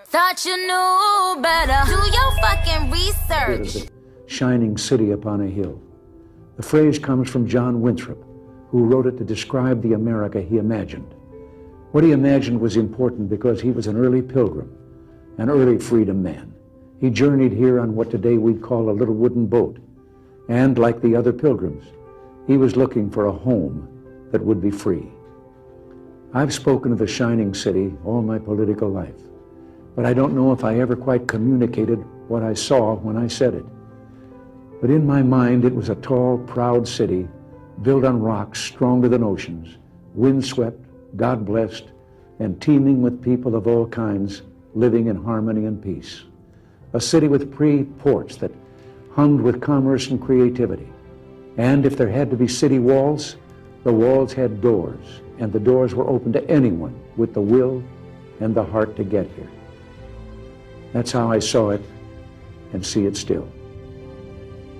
Thought you knew better. Do your fucking It is research. a shining city upon a hill. The phrase comes from John Winthrop, who wrote it to describe the America he imagined. What he imagined was important because he was an early pilgrim, an early freedom man. He journeyed here on what today we'd call a little wooden boat. And like the other pilgrims, he was looking for a home that would be free. I've spoken of the shining city all my political life, but I don't know if I ever quite communicated what I saw when I said it. But in my mind, it was a tall, proud city built on rocks stronger than oceans, windswept, God-blessed, and teeming with people of all kinds living in harmony and peace. A city with free ports that hummed with commerce and creativity. And if there had to be city walls, the walls had doors, and the doors were open to anyone with the will and the heart to get here. That's how I saw it and see it still.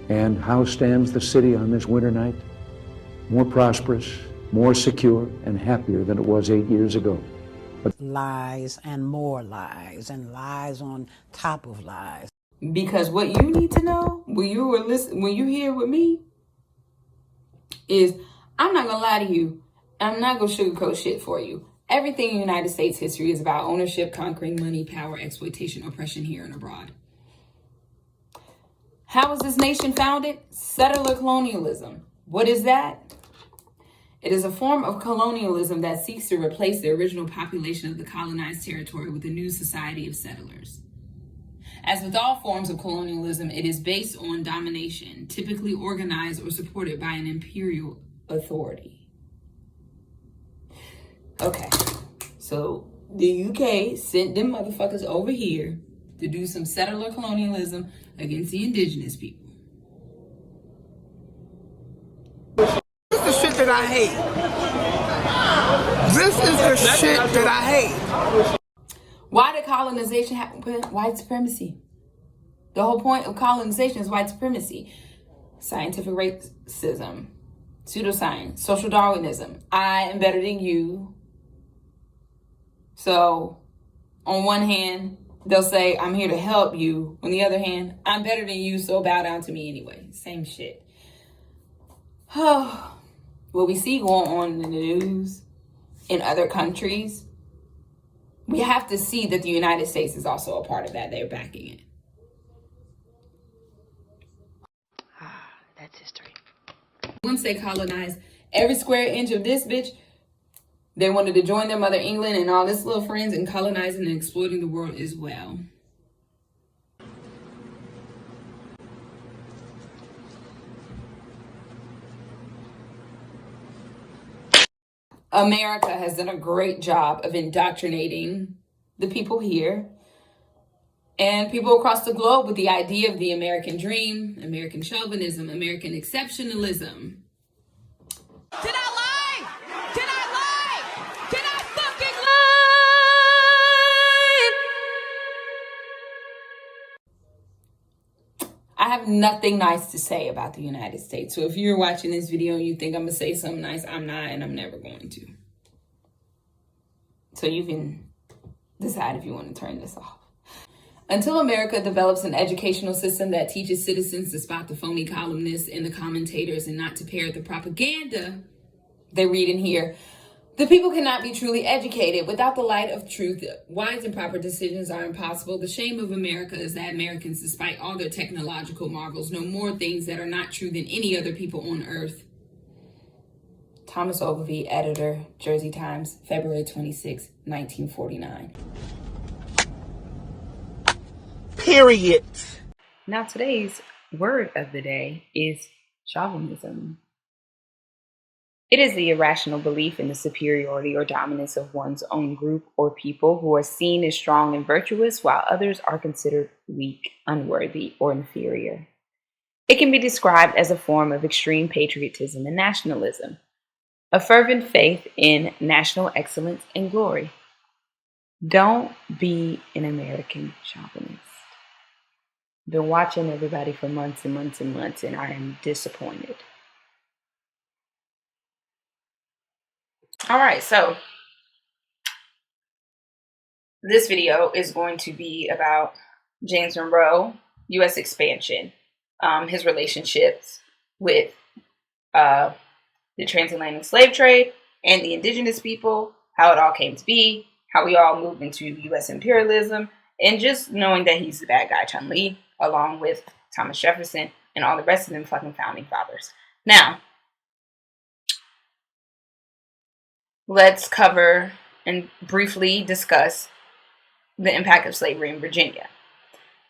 And how stands the city on this winter night? More prosperous, more secure, and happier than it was 8 years ago. Lies and more lies and lies on top of lies. Because what you need to know when you're here with me is I'm not gonna lie to you. I'm not gonna sugarcoat shit for you. Everything in United States history is about ownership, conquering, money, power, exploitation, oppression here and abroad. How was this nation founded? Settler colonialism. What is that? It is a form of colonialism that seeks to replace the original population of the colonized territory with a new society of settlers. As with all forms of colonialism, it is based on domination, typically organized or supported by an imperial authority. Okay, so the UK sent them motherfuckers over here to do some settler colonialism against the indigenous people. This is the shit that I hate. This is the shit that I hate. Why did colonization happen? White supremacy. The whole point of colonization is white supremacy. Scientific racism, pseudoscience, social Darwinism. I am better than you. So, on one hand, they'll say, I'm here to help you. On the other hand, I'm better than you, so bow down to me anyway. Same shit. What we see going on in the news in other countries, we have to see that the United States is also a part of that. They're backing it. That's history. Once they colonized every square inch of this bitch, they wanted to join their mother England and all its little friends in colonizing and exploiting the world as well. America has done a great job of indoctrinating the people here and people across the globe with the idea of the American dream, American chauvinism, American exceptionalism. Did I lie? Did I lie? Did I fucking lie? I have nothing nice to say about the United States. So if you're watching this video and you think I'm going to say something nice, I'm not, and I'm never going to. So you can decide if you want to turn this off. Until America develops an educational system that teaches citizens to spot the phony columnists and the commentators and not to parrot the propaganda they read and hear, the people cannot be truly educated. Without the light of truth, wise and proper decisions are impossible. The shame of America is that Americans, despite all their technological marvels, know more things that are not true than any other people on earth. Thomas Ogilvy, editor, Jersey Times, February 26, 1949. Period. Now today's word of the day is chauvinism. It is the irrational belief in the superiority or dominance of one's own group or people who are seen as strong and virtuous while others are considered weak, unworthy, or inferior. It can be described as a form of extreme patriotism and nationalism, a fervent faith in national excellence and glory. Don't be an American chauvinist. Been watching everybody for months and months and months, and I am disappointed. All right, so This video is going to be about James Monroe, U.S. expansion, his relationships with the transatlantic slave trade and the indigenous people, how it all came to be, how we all moved into U.S. imperialism, and just knowing that he's the bad guy, Chun-Li, along with Thomas Jefferson and all the rest of them fucking founding fathers. Now, let's cover and briefly discuss the impact of slavery in Virginia.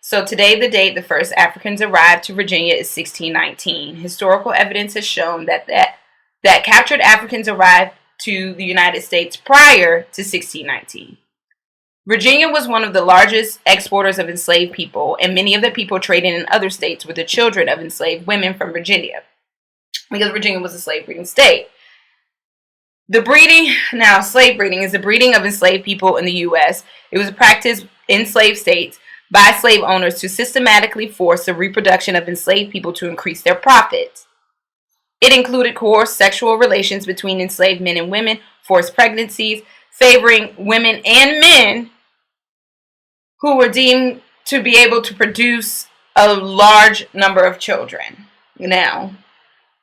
So today, the date the first Africans arrived to Virginia is 1619. Historical evidence has shown that captured Africans arrived to the United States prior to 1619. Virginia was one of the largest exporters of enslaved people, and many of the people trading in other states were the children of enslaved women from Virginia, because Virginia was a slave breeding state. Slave breeding is the breeding of enslaved people in the U.S. It was a practice in slave states by slave owners to systematically force the reproduction of enslaved people to increase their profits. It included coerced sexual relations between enslaved men and women, forced pregnancies, favoring women and men who were deemed to be able to produce a large number of children. Now,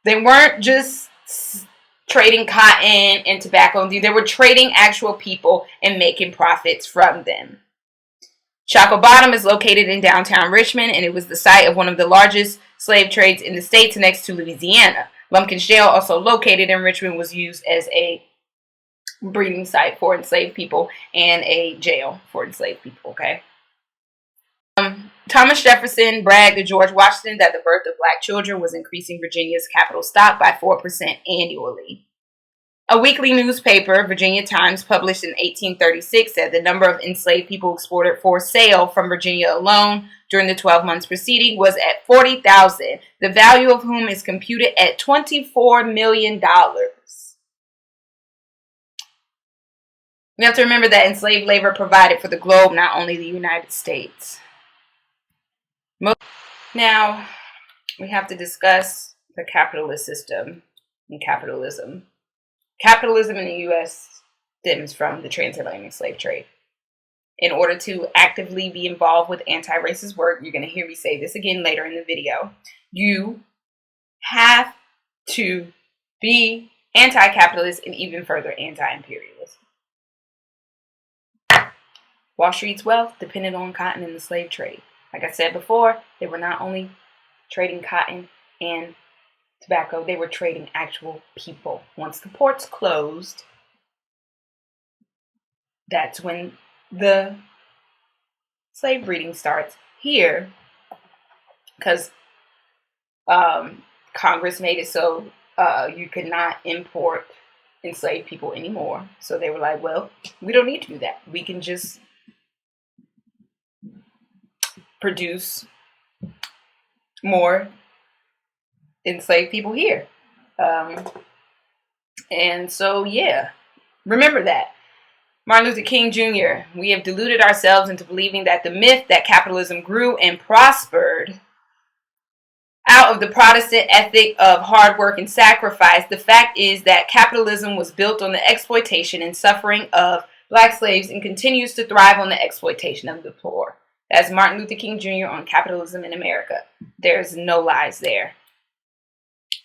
they weren't just trading cotton and tobacco. They were trading actual people and making profits from them. Shockoe Bottom is located in downtown Richmond, and it was the site of one of the largest slave trades in the states next to Louisiana. Lumpkin's Jail, also located in Richmond, was used as a breeding site for enslaved people and a jail for enslaved people, okay? Thomas Jefferson bragged to George Washington that the birth of black children was increasing Virginia's capital stock by 4% annually. A weekly newspaper, Virginia Times, published in 1836, said the number of enslaved people exported for sale from Virginia alone during the 12 months preceding was at 40,000, the value of whom is computed at $24 million. We have to remember that enslaved labor provided for the globe, not only the United States. Now, we have to discuss the capitalist system and capitalism. Capitalism in the U.S. stems from the transatlantic slave trade. In order to actively be involved with anti-racist work, you're going to hear me say this again later in the video, you have to be anti-capitalist and even further anti-imperialist. Wall Street's wealth depended on cotton and the slave trade. Like I said before, they were not only trading cotton and tobacco, they were trading actual people. Once the ports closed, that's when the slave breeding starts here, because Congress made it so you could not import enslaved people anymore. So they were like, well, we don't need to do that. We can just produce more enslaved people here. And so, yeah, remember that. Martin Luther King Jr., we have deluded ourselves into believing that the myth that capitalism grew and prospered out of the Protestant ethic of hard work and sacrifice. The fact is that capitalism was built on the exploitation and suffering of black slaves and continues to thrive on the exploitation of the poor. That's Martin Luther King Jr. on Capitalism in America. There's no lies there.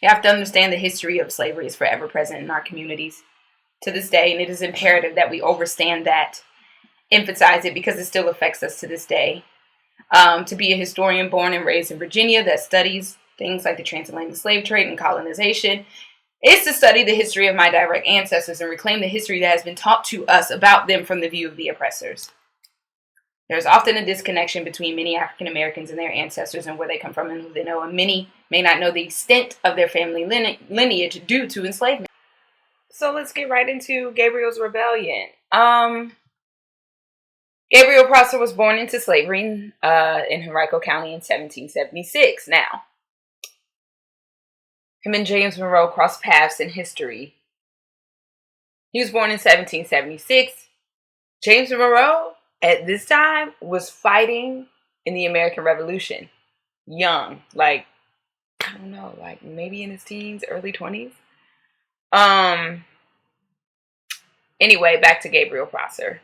You have to understand the history of slavery is forever present in our communities to this day, and it is imperative that we understand that, emphasize it, because it still affects us to this day. To be a historian born and raised in Virginia that studies things like the transatlantic slave trade and colonization is to study the history of my direct ancestors and reclaim the history that has been taught to us about them from the view of the oppressors. There's often a disconnection between many African Americans and their ancestors and where they come from and who they know, and many may not know the extent of their family lineage due to enslavement. So let's get right into Gabriel's rebellion. Gabriel Prosser was born into slavery in Henrico County in 1776. Now, him and James Monroe crossed paths in history. He was born in 1776. James Monroe, at this time, was fighting in the American Revolution. Young, like, I don't know, like maybe in his teens, early 20s. Anyway, back to Gabriel Prosser.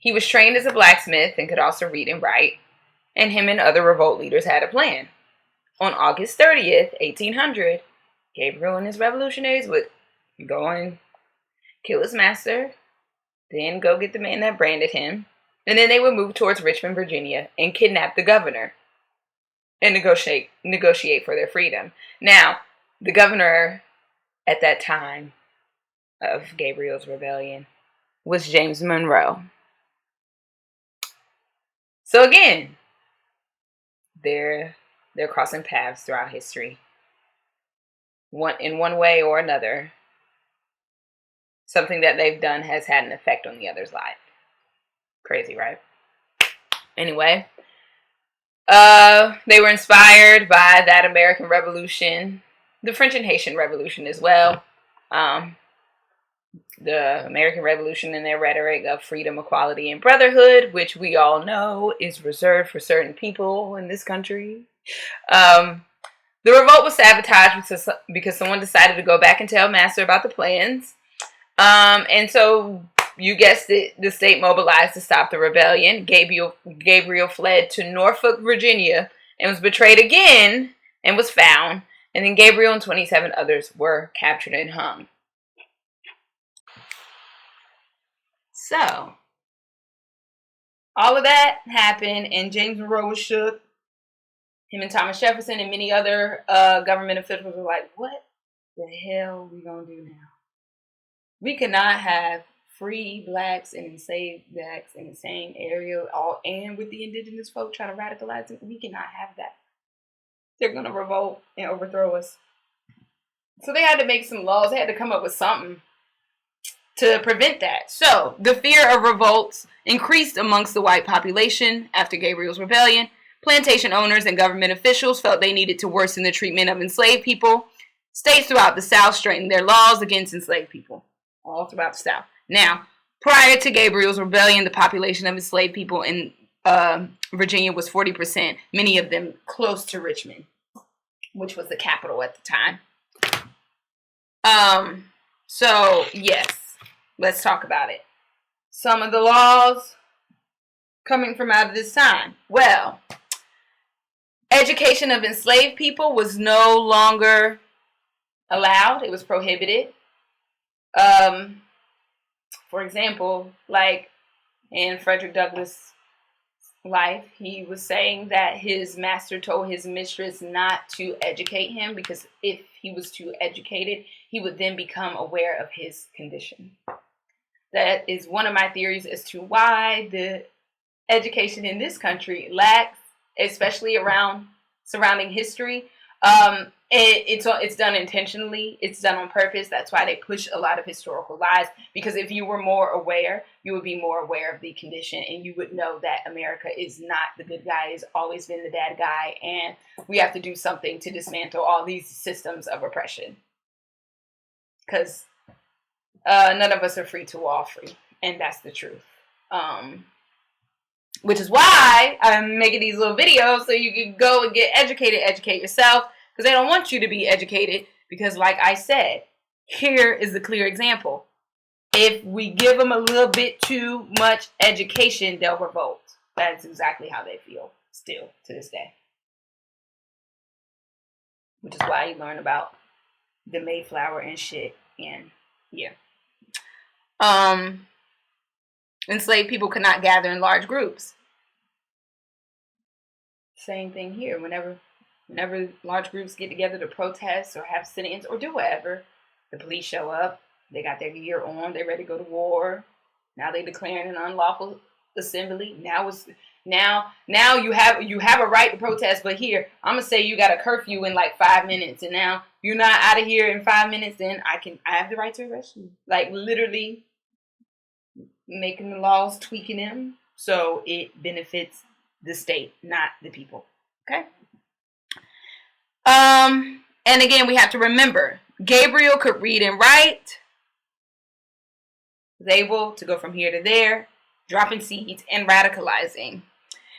He was trained as a blacksmith and could also read and write, and him and other revolt leaders had a plan. On August 30th, 1800, Gabriel and his revolutionaries would go and kill his master, then go get the man that branded him, and then they would move towards Richmond, Virginia, and kidnap the governor and negotiate for their freedom. Now, the governor at that time of Gabriel's rebellion was James Monroe. So again, they're crossing paths throughout history. In one way or another, something that they've done has had an effect on the other's life. Crazy, right? Anyway, they were inspired by that American Revolution, the French and Haitian Revolution as well. The American Revolution and their rhetoric of freedom, equality, and brotherhood, which we all know is reserved for certain people in this country. The revolt was sabotaged because someone decided to go back and tell Master about the plans. And so, you guessed it, the state mobilized to stop the rebellion. Gabriel fled to Norfolk, Virginia, and was betrayed again and was found. And then Gabriel and 27 others were captured and hung. So, all of that happened, and James Monroe was shook. Him and Thomas Jefferson and many other government officials were like, what the hell are we going to do now? We cannot have free blacks and enslaved blacks in the same area, and with the indigenous folk trying to radicalize them. We cannot have that. They're going to revolt and overthrow us. So they had to make some laws. They had to come up with something to prevent that. So the fear of revolts increased amongst the white population after Gabriel's rebellion. Plantation owners and government officials felt they needed to worsen the treatment of enslaved people. States throughout the South straightened their laws against enslaved people. All throughout the South. Now, prior to Gabriel's rebellion, the population of enslaved people in Virginia was 40%, many of them close to Richmond, which was the capital at the time. So, yes, let's talk about it. Some of the laws coming from out of this time. Well, education of enslaved people was no longer allowed. It was prohibited. For example, like in Frederick Douglass' life, he was saying that his master told his mistress not to educate him because if he was too educated, he would then become aware of his condition. That is one of my theories as to why the education in this country lacks, especially around surrounding history. It's done intentionally. It's done on purpose. That's why they push a lot of historical lies. Because if you were more aware, you would be more aware of the condition, and you would know that America is not the good guy. It's always been the bad guy, and we have to do something to dismantle all these systems of oppression. Because none of us are free till we're all free, and that's the truth. Which is why I'm making these little videos so you can go and get educated, educate yourself. Because they don't want you to be educated. Because like I said, here is the clear example. If we give them a little bit too much education, they'll revolt. That's exactly how they feel still to this day. Which is why you learn about the Mayflower and shit. And yeah. Enslaved people could not gather in large groups. Same thing here. Whenever large groups get together to protest or have sit-ins or do whatever, the police show up. They got their gear on. They're ready to go to war. Now they declaring an unlawful assembly. Now you have a right to protest, but here I'm gonna say you got a curfew in like 5 minutes, and now you're not out of here in 5 minutes. Then I have the right to arrest you. Like literally making the laws, tweaking them so it benefits the state, not the people. Okay. And again, we have to remember, Gabriel could read and write, was able to go from here to there, dropping seeds and radicalizing.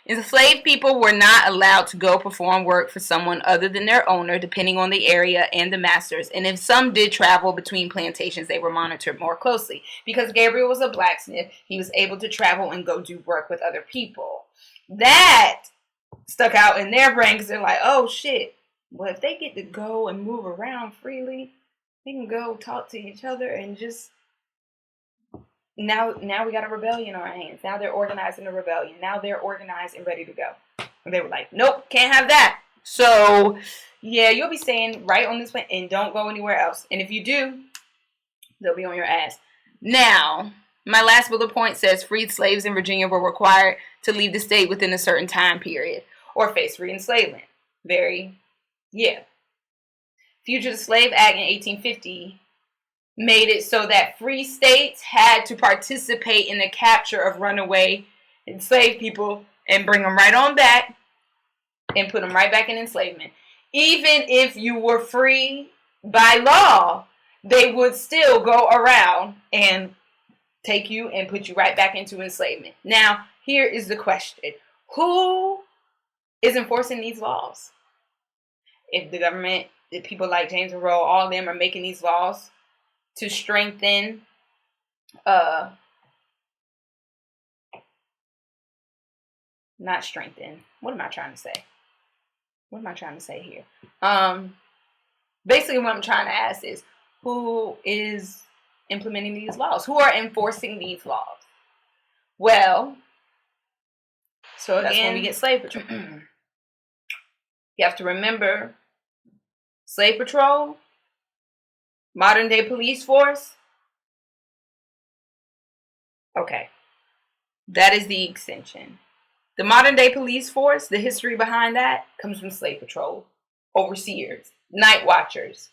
Enslaved people were not allowed to go perform work for someone other than their owner, depending on the area and the masters. And if some did travel between plantations, they were monitored more closely. Because Gabriel was a blacksmith, he was able to travel and go do work with other people. That stuck out in their brain because they're like, oh shit, well, if they get to go and move around freely, they can go talk to each other and just... Now we got a rebellion on our hands. Now they're organizing a rebellion. Now they're organized and ready to go. And they were like, nope, can't have that. So, yeah, you'll be staying right on this planet and don't go anywhere else. And if you do, they'll be on your ass. Now, my last bullet point says freed slaves in Virginia were required to leave the state within a certain time period or face re-enslavement. Fugitive Slave Act in 1850 made it so that free states had to participate in the capture of runaway enslaved people and bring them right on back and put them right back in enslavement. Even if you were free by law, they would still go around and take you and put you right back into enslavement. Now, here is the question. Who is enforcing these laws? If the government, if people like James Monroe, all of them are making these laws to strengthen not strengthen. What am I trying to say? What am I trying to say here? Basically what I'm trying to ask is, who is implementing these laws? Who are enforcing these laws? Well, so again, that's when we get slave patrol. You have to remember, slave patrol, modern day police force. Okay. That is the extension. The modern day police force, the history behind that comes from slave patrol, overseers, night watchers.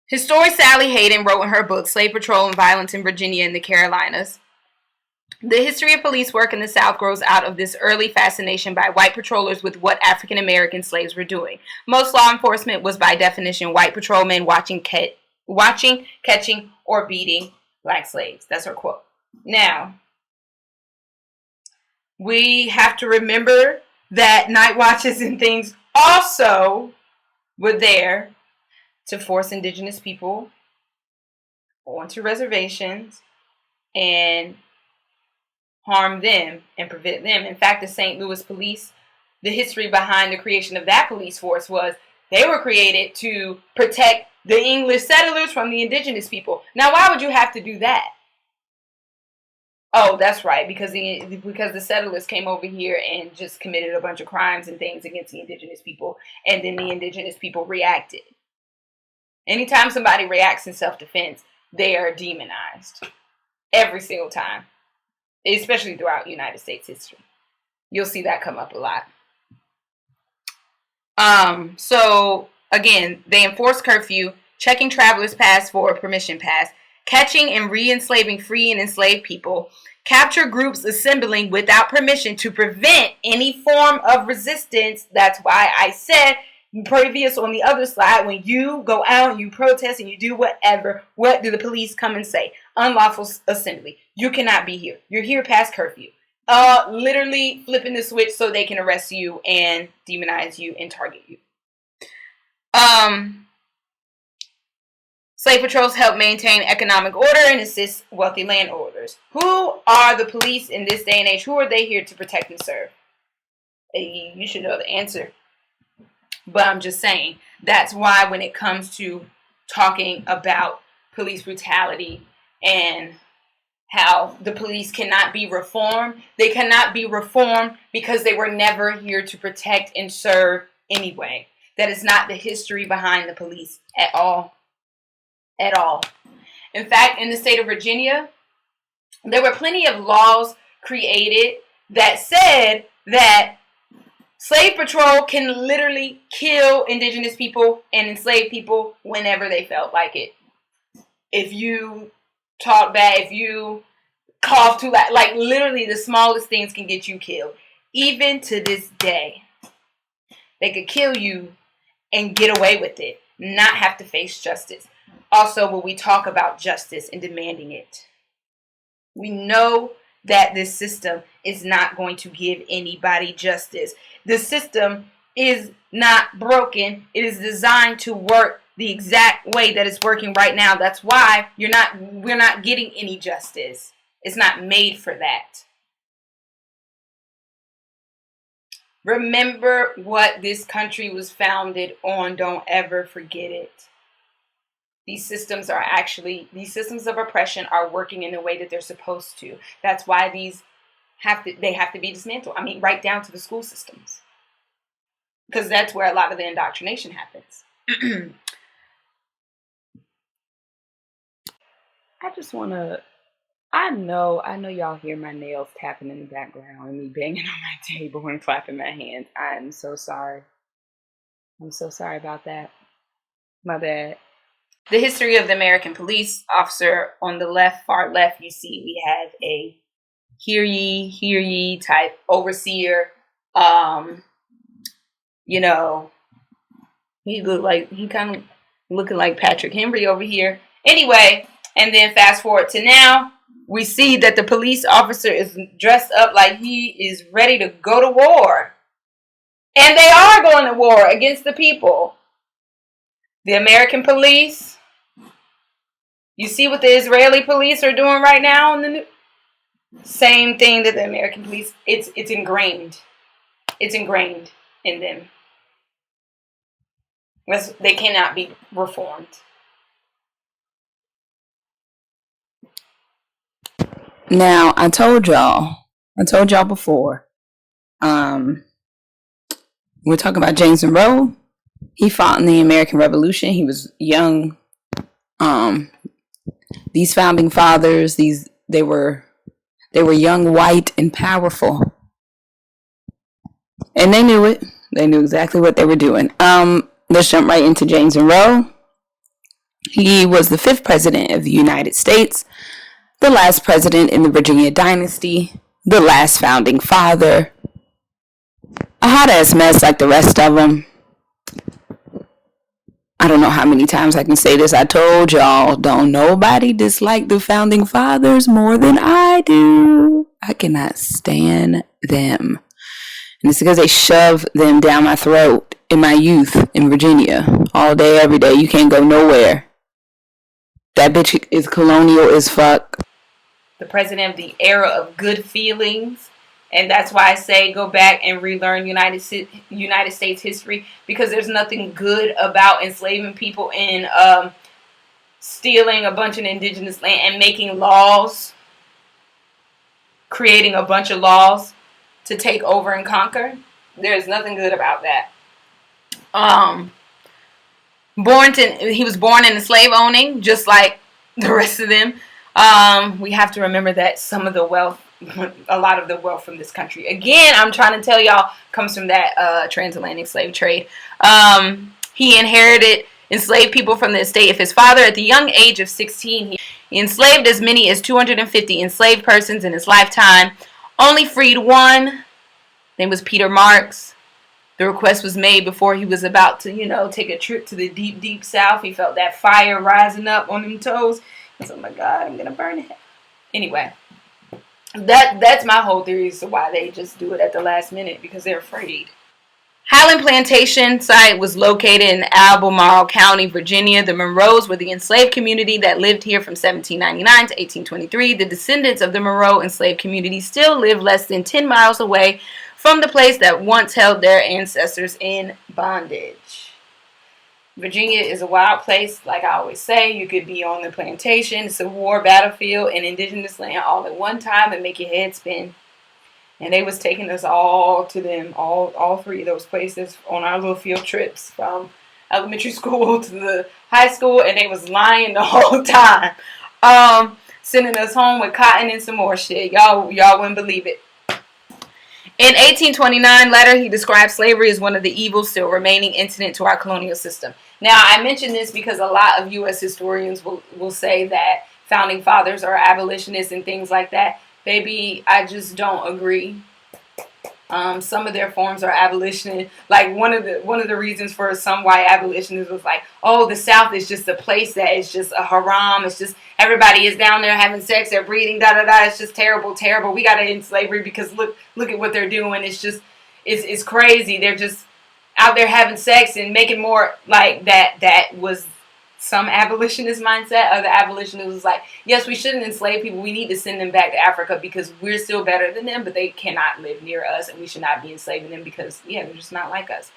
Historian Sally Hayden wrote in her book, Slave Patrol and Violence in Virginia and the Carolinas, the history of police work in the South grows out of this early fascination by white patrollers with what African American slaves were doing. Most law enforcement was by definition white patrolmen watching, catching, or beating black slaves. That's her quote. Now, we have to remember that night watches and things also were there to force indigenous people onto reservations and harm them and prevent them. In fact, the St. Louis police, the history behind the creation of that police force was they were created to protect the English settlers from the indigenous people. Now, why would you have to do that? Oh, that's right, because the settlers came over here and just committed a bunch of crimes and things against the indigenous people, and then the indigenous people reacted. Anytime somebody reacts in self-defense, they are demonized. Every single time. Especially throughout United States history. You'll see that come up a lot. So, again, they enforce curfew, checking travelers' pass for a permission pass, catching and re-enslaving free and enslaved people, capture groups assembling without permission to prevent any form of resistance. That's why I said previous on the other slide, when you go out and you protest and you do whatever, what do the police come and say? Unlawful assembly. You cannot be here. You're here past curfew. Literally flipping the switch so they can arrest you and demonize you and target you. Slave patrols help maintain economic order and assist wealthy landholders. Who are the police in this day and age? Who are they here to protect and serve? You should know the answer. But I'm just saying, that's why when it comes to talking about police brutality and how the police cannot be reformed, they cannot be reformed because they were never here to protect and serve anyway. That is not the history behind the police at all. At all. In fact, in the state of Virginia, there were plenty of laws created that said that slave patrol can literally kill indigenous people and enslaved people whenever they felt like it. If you talk bad, if you cough too loud, like literally the smallest things can get you killed. Even to this day, they could kill you and get away with it, not have to face justice. Also, when we talk about justice and demanding it, we know that this system is not going to give anybody justice. The system is not broken. It is designed to work the exact way that it's working right now. That's why we're not getting any justice. It's not made for that. Remember what this country was founded on. Don't ever forget it. These systems of oppression are working in the way that they're supposed to. That's why they have to be dismantled. I mean, right down to the school systems. Because that's where a lot of the indoctrination happens. I know y'all hear my nails tapping in the background and me banging on my table and clapping my hands. I'm so sorry. I'm so sorry about that. My bad. The history of the American police officer on the left, far left, you see we have a hear ye type overseer. He kind of looking like Patrick Henry over here. Anyway, and then fast forward to now, we see that the police officer is dressed up like he is ready to go to war. And they are going to war against the people. The American police. You see what the Israeli police are doing right now? Same thing that the American police, it's ingrained. It's ingrained in them. They cannot be reformed. Now, I told y'all before, we're talking about James Monroe. He fought in the American Revolution. He was young. These founding fathers, they were young, white, and powerful. And they knew it. They knew exactly what they were doing. Let's jump right into James Monroe. He was the 5th president of the United States, the last president in the Virginia dynasty, the last founding father. A hot-ass mess like the rest of them. I don't know how many times I can say this. I told y'all, don't nobody dislike the founding fathers more than I do. I cannot stand them. And it's because they shove them down my throat in my youth in Virginia. All day, every day. You can't go nowhere. That bitch is colonial as fuck. The president of the era of good feelings. And that's why I say go back and relearn United States history, because there's nothing good about enslaving people and stealing a bunch of indigenous land and making laws, creating a bunch of laws to take over and conquer. There's nothing good about that. He was born in the slave owning, just like the rest of them. We have to remember that a lot of the wealth from this country, again, I'm trying to tell y'all, comes from that transatlantic slave trade. He inherited enslaved people from the estate of his father. At the young age of 16, he enslaved as many as 250 enslaved persons in his lifetime. Only freed one. His name was Peter Marks. The request was made before he was about to, take a trip to the deep, deep south. He felt that fire rising up on him toes. He said, oh my God, I'm going to burn it. Anyway. That's my whole theory as to why they just do it at the last minute, because they're afraid. Highland Plantation site was located in Albemarle County, Virginia. The Monroes were the enslaved community that lived here from 1799 to 1823. The descendants of the Monroe enslaved community still live less than 10 miles away from the place that once held their ancestors in bondage. Virginia is a wild place. Like I always say, you could be on the plantation, it's a war battlefield, and indigenous land all at one time and make your head spin. And they was taking us all to them, all 3 of those places on our little field trips from elementary school to the high school, and they was lying the whole time. Sending us home with cotton and some more shit. Y'all wouldn't believe it. In 1829 letter, he described slavery as one of the evils still remaining incident to our colonial system. Now, I mention this because a lot of U.S. historians will say that founding fathers are abolitionists and things like that. Baby, I just don't agree. Some of their forms are abolitionist. Like one of the reasons for some white abolitionists was like, oh, the South is just a place that is just a haram. It's just everybody is down there having sex, they're breeding, da da da. It's just terrible, terrible. We got to end slavery because look at what they're doing. It's just it's crazy. They're just out there having sex and making more like that. That was some abolitionist mindset. Other abolitionists was like, yes, we shouldn't enslave people. We need to send them back to Africa because we're still better than them, but they cannot live near us, and we should not be enslaving them because, yeah, they're just not like us.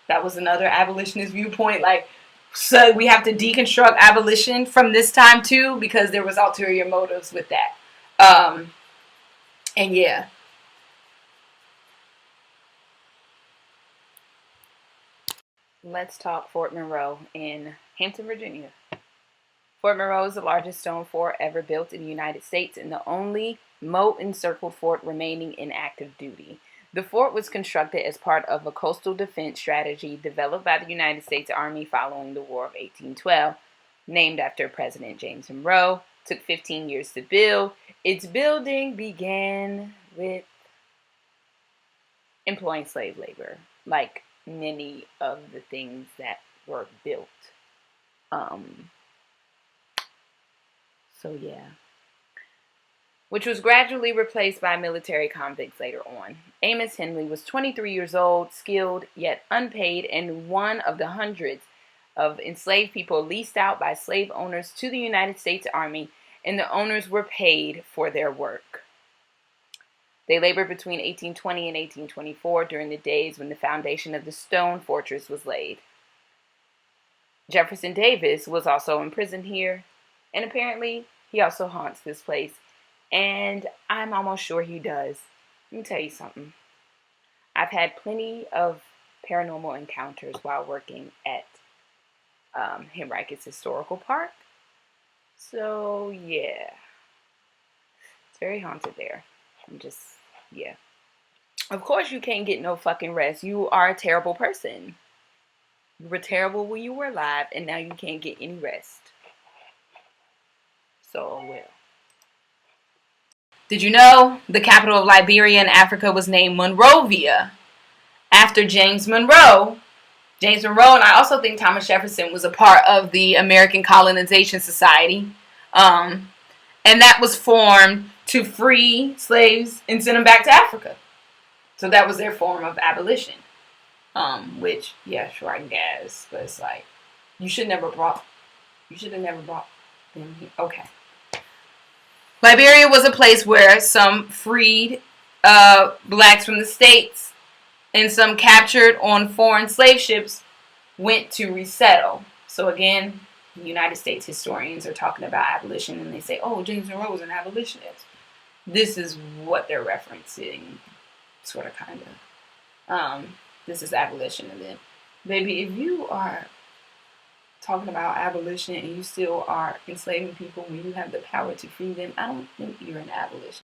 That was another abolitionist viewpoint. Like, so we have to deconstruct abolition from this time too because there was ulterior motives with that. And yeah. Let's talk Fort Monroe in Hampton, Virginia. Fort Monroe is the largest stone fort ever built in the United States and the only moat-encircled fort remaining in active duty. The fort was constructed as part of a coastal defense strategy developed by the United States Army following the War of 1812, named after President James Monroe. It took 15 years to build. Its building began with employing slave labor, like many of the things that were built. So yeah. Which was gradually replaced by military convicts later on. Amos Henley was 23 years old, skilled yet unpaid, and one of the hundreds of enslaved people leased out by slave owners to the United States Army, and the owners were paid for their work. They labored between 1820 and 1824 during the days when the foundation of the stone fortress was laid. Jefferson Davis was also imprisoned here, and apparently he also haunts this place, and I'm almost sure he does. Let me tell you something. I've had plenty of paranormal encounters while working at Henricus Historical Park, so yeah, it's very haunted there. Yeah. Of course you can't get no fucking rest. You are a terrible person. You were terrible when you were alive, and now you can't get any rest. So, well. Did you know the capital of Liberia in Africa was named Monrovia after James Monroe? James Monroe, and I also think Thomas Jefferson was a part of the American Colonization Society. And that was formed to free slaves and send them back to Africa. So that was their form of abolition. Which, yeah, sure, I guess. But it's like, you should have never brought them here. Okay. Liberia was a place where some freed blacks from the States and some captured on foreign slave ships went to resettle. So again, the United States historians are talking about abolition and they say, oh, James Monroe was an abolitionist. This is what they're referencing, sort of, kind of. This is abolition. And then, baby, if you are talking about abolition and you still are enslaving people when you have the power to free them, I don't think you're an abolitionist.